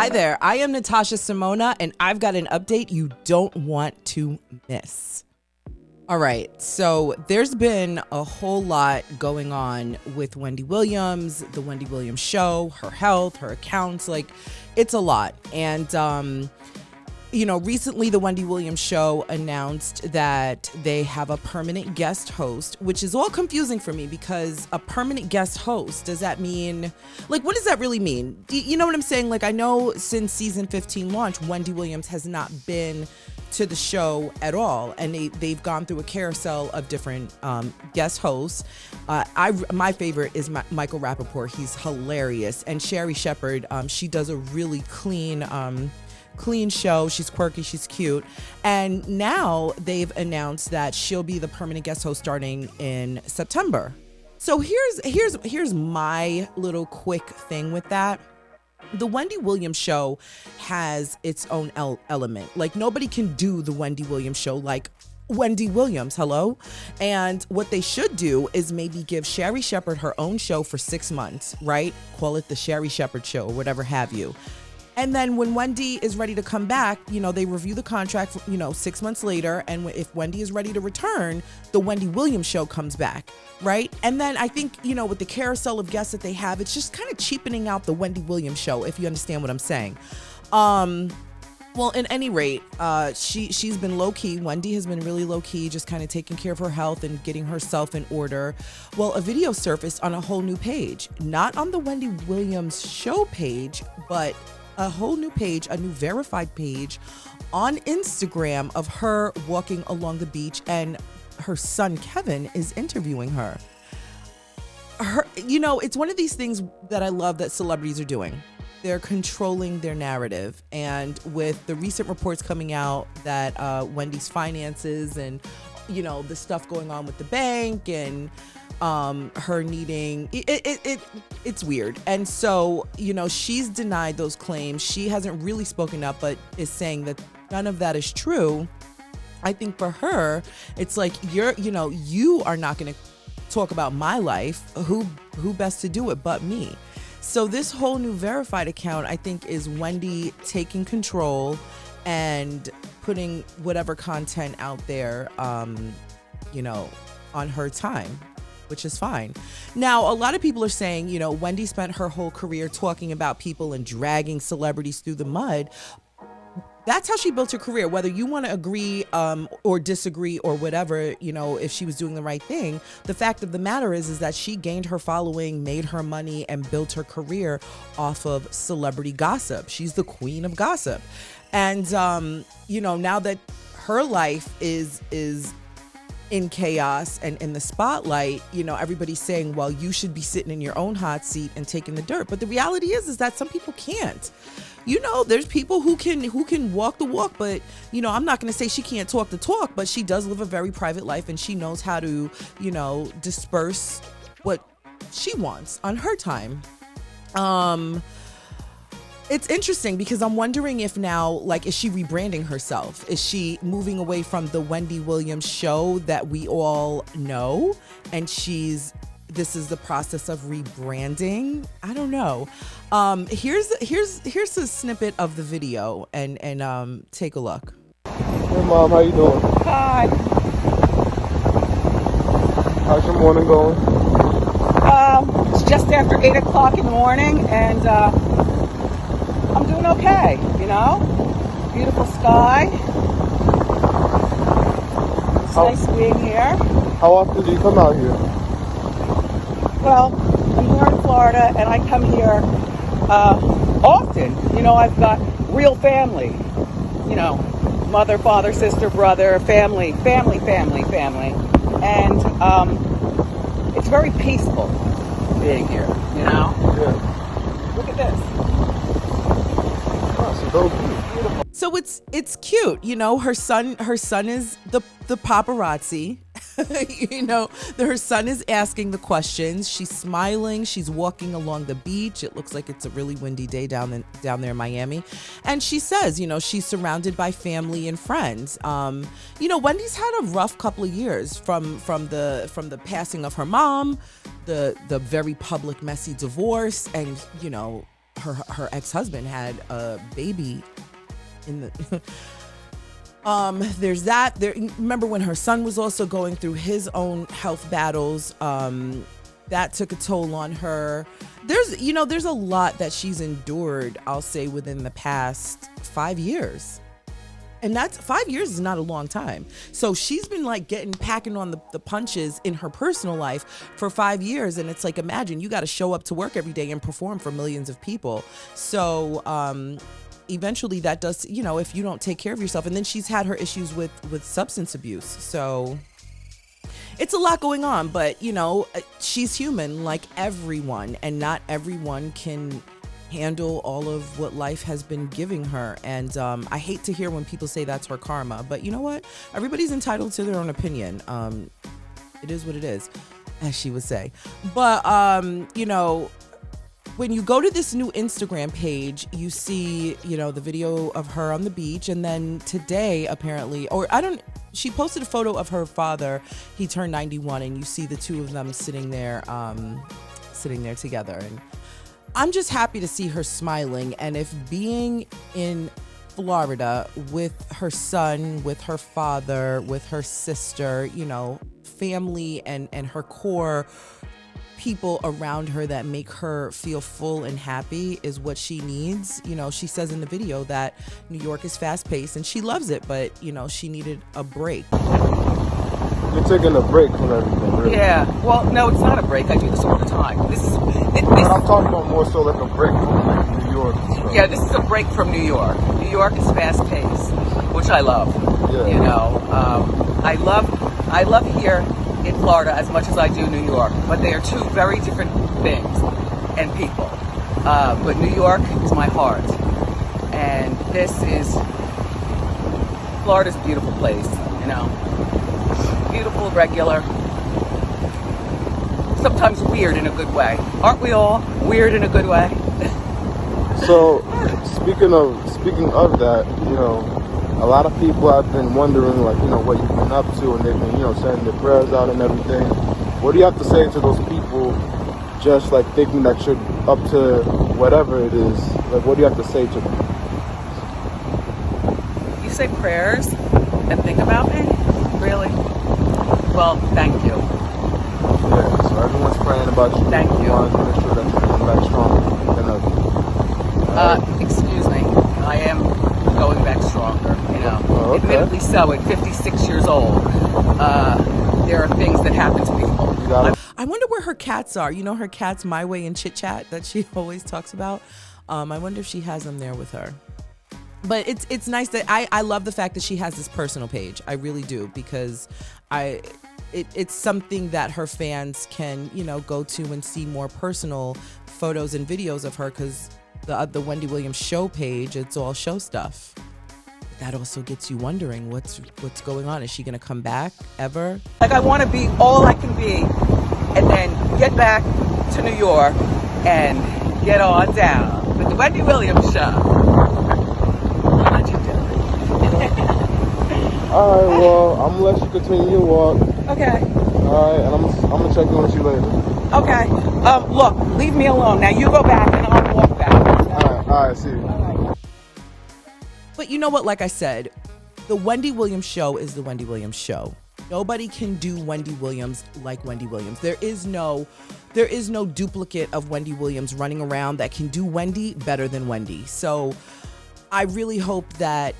Hi there, I am Natasha Simona, and I've got an update you don't want to miss. All right, so there's been a whole lot going on with Wendy Williams, the Wendy Williams show, her health, her accounts, it's a lot. And, recently the Wendy Williams show announced that they have a permanent guest host, which is all confusing for me because a permanent guest host, does that mean, what does that really mean? You know what I'm saying? I know since season 15 launch, Wendy Williams has not been to the show at all, and they've gone through a carousel of different guest hosts. My favorite is Michael Rappaport. He's hilarious. And Sherry Shepherd, she does a really clean show. She's quirky, she's cute. And now they've announced that she'll be the permanent guest host starting in September. So here's my little quick thing with that. The Wendy Williams show has its own element. Nobody can do the Wendy Williams show like Wendy Williams, hello? And what they should do is maybe give Sherry Shepherd her own show for 6 months, right? Call it the Sherry Shepherd show or whatever have you. And then when Wendy is ready to come back, they review the contract, 6 months later. And if Wendy is ready to return, the Wendy Williams show comes back, right? And then I think, with the carousel of guests that they have, it's just kind of cheapening out the Wendy Williams show, if you understand what I'm saying. Well, at any rate, she's been low-key. Wendy has been really low-key, just kind of taking care of her health and getting herself in order. Well, a video surfaced on a whole new page, not on the Wendy Williams show page, but a whole new page, a new verified page on Instagram of her walking along the beach, and her son Kevin is interviewing her. It's one of these things that I love that celebrities are doing. They're controlling their narrative. And with the recent reports coming out that Wendy's finances and, the stuff going on with the bank and her needing it's weird. And so, she's denied those claims. She hasn't really spoken up, but is saying that none of that is true. I think for her, it's you are not going to talk about my life. Who best to do it but me? So this whole new verified account, I think, is Wendy taking control and putting whatever content out there, on her time, which is fine. Now, a lot of people are saying, Wendy spent her whole career talking about people and dragging celebrities through the mud. That's how she built her career, whether you want to agree or disagree or whatever, if she was doing the right thing. The fact of the matter is that she gained her following, made her money, and built her career off of celebrity gossip. She's the queen of gossip. And, now that her life is in chaos and in the spotlight, everybody's saying, well, you should be sitting in your own hot seat and taking the dirt. But the reality is that some people can't. There's people who can walk the walk, but, I'm not going to say she can't talk the talk, but she does live a very private life, and she knows how to, disperse what she wants on her time. It's interesting because I'm wondering if now, is she rebranding herself? Is she moving away from the Wendy Williams show that we all know, and this is the process of rebranding? I don't know. Here's a snippet of the video, and take a look. Hey Mom, how you doing? Hi. How's your morning going? It's just after 8 o'clock in the morning, and I'm doing okay, Beautiful sky. It's nice being here. How often do you come out here? Well, I'm here in Florida, and I come here often. I've got real family. Mother, father, sister, brother, family. And it's very peaceful being here, Yeah. Look at this. So it's cute, her son is the paparazzi. Her son is asking the questions. She's smiling. She's walking along the beach. It looks like it's a really windy day down there in Miami. And she says, she's surrounded by family and friends. Wendy's had a rough couple of years from the passing of her mom, the very public messy divorce, and her ex-husband had a baby in the there's that. Remember when her son was also going through his own health battles, that took a toll on her. There's a lot that she's endured, I'll say, within the past 5 years. And that's 5 years is not a long time. So she's been like packing on the punches in her personal life for 5 years. And it's like, imagine you got to show up to work every day and perform for millions of people. So eventually that does, if you don't take care of yourself. And then she's had her issues with substance abuse. So it's a lot going on, but she's human like everyone, and not everyone can handle all of what life has been giving her. And I hate to hear when people say that's her karma, but you know what? Everybody's entitled to their own opinion. It is what it is, as she would say. But, when you go to this new Instagram page, you see, the video of her on the beach. And then today, apparently, she posted a photo of her father. He turned 91, and you see the two of them sitting there together. And I'm just happy to see her smiling. And if being in Florida with her son, with her father, with her sister, family and her core people around her that make her feel full and happy is what she needs. She says in the video that New York is fast paced and she loves it, but she needed a break. You're taking a break from everything, really. Yeah. Well, no, it's not a break. I do this all the time. But I'm talking about more so like a break from like New York and stuff. Yeah, this is a break from New York. New York is fast paced, which I love. Yeah. I love here in Florida as much as I do New York, but they are two very different things and people. But New York is my heart, and Florida's a beautiful place, beautiful, regular, sometimes weird in a good way. Aren't we all weird in a good way? So, speaking of that, a lot of people have been wondering, like, what you've been up to, and they've been, sending their prayers out and everything. What do you have to say to those people just, like, thinking that you're up to whatever it is? Like, what do you have to say to them? You say prayers and think about me? Really? Well, thank you. Yeah, so everyone's praying about you. Thank you. Want to make sure that you're coming back stronger than ever. Excuse me. I am going back stronger, Oh, okay. Admittedly so, at 56 years old. There are things that happen to people. I wonder where her cats are. Her cats, My Way and Chit Chat, that she always talks about. I wonder if she has them there with her. But it's nice that I love the fact that she has this personal page. I really do, because it's something that her fans can, go to and see more personal photos and videos of her, because the Wendy Williams show page, it's all show stuff. That also gets you wondering what's going on. Is she going to come back ever? Like, I want to be all I can be, and then get back to New York and get on down with the Wendy Williams show. How'd you do it? All right, well, I'm going to let you continue your walk. Okay. All right, and I'm going to check in with you later. Okay. Look, leave me alone. Now you go back and I'll walk back. All right, see you. All right. But you know what? Like I said, the Wendy Williams show is the Wendy Williams show. Nobody can do Wendy Williams like Wendy Williams. There is no duplicate of Wendy Williams running around that can do Wendy better than Wendy. So I really hope that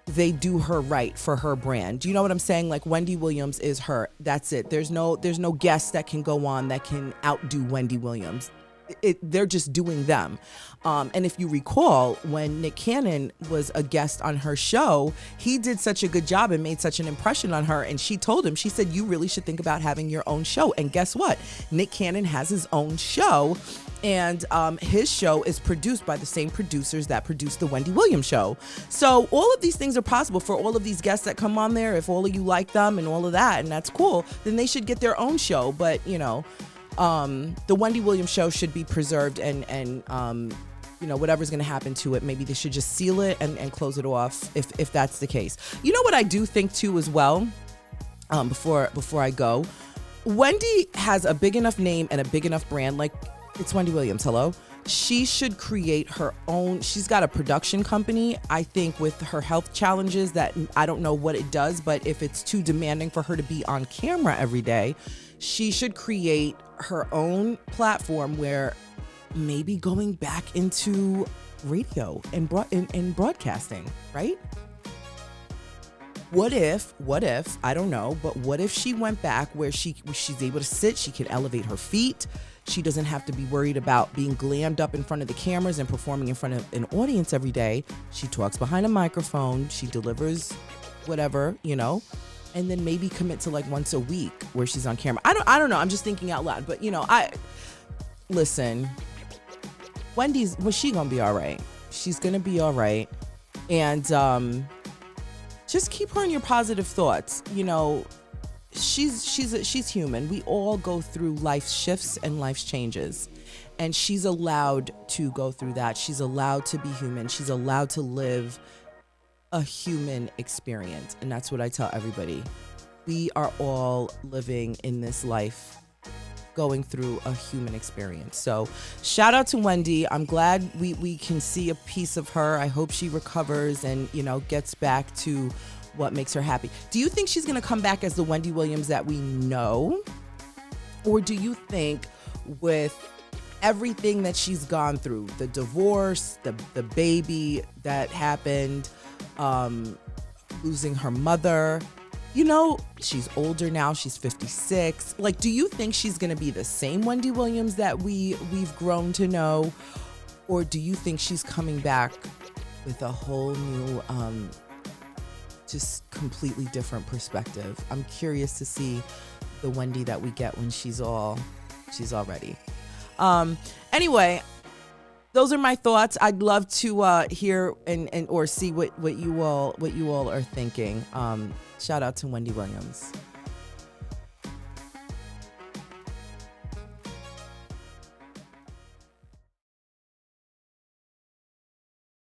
they do her right for her brand. Do you know what I'm saying? Like, Wendy Williams is her. That's it. There's no guest that can go on that can outdo Wendy Williams. They're just doing them. And if you recall, when Nick Cannon was a guest on her show, he did such a good job and made such an impression on her. And she told him, she said, you really should think about having your own show. And guess what? Nick Cannon has his own show. And his show is produced by the same producers that produced the Wendy Williams show. So all of these things are possible for all of these guests that come on there. If all of you like them and all of that, and that's cool, then they should get their own show. But, the Wendy Williams show should be preserved, and whatever's going to happen to it, maybe they should just seal it and close it off if that's the case. You know what I do think too as well, before I go, Wendy has a big enough name and a big enough brand. Like, it's Wendy Williams, hello? she should create her own. She's got a production company, I think, with her health challenges that I don't know what it does, but if it's too demanding for her to be on camera every day, she should create her own platform where maybe going back into radio and broadcasting, right? What if, I don't know, but what if she went back where she's able to sit, she can elevate her feet, she doesn't have to be worried about being glammed up in front of the cameras and performing in front of an audience every day. She talks behind a microphone, she delivers whatever, and then maybe commit to like once a week where she's on camera. I don't know, I'm just thinking out loud, but listen, she gonna be all right. She's gonna be all right. And just keep her in your positive thoughts. She's human. We all go through life shifts and life changes. And she's allowed to go through that. She's allowed to be human. She's allowed to live a human experience. And that's what I tell everybody. We are all living in this life, going through a human experience. So shout out to Wendy. I'm glad we can see a piece of her. I hope she recovers and, gets back to what makes her happy. Do you think she's going to come back as the Wendy Williams that we know? Or do you think with everything that she's gone through, the divorce, the baby that happened, losing her mother, she's older now, she's 56. Like, do you think she's going to be the same Wendy Williams that we've grown to know? Or do you think she's coming back with a whole new, just completely different perspective? I'm curious to see the Wendy that we get when she's all ready. Anyway, those are my thoughts. I'd love to hear and or see what you all are thinking. Shout out to Wendy Williams.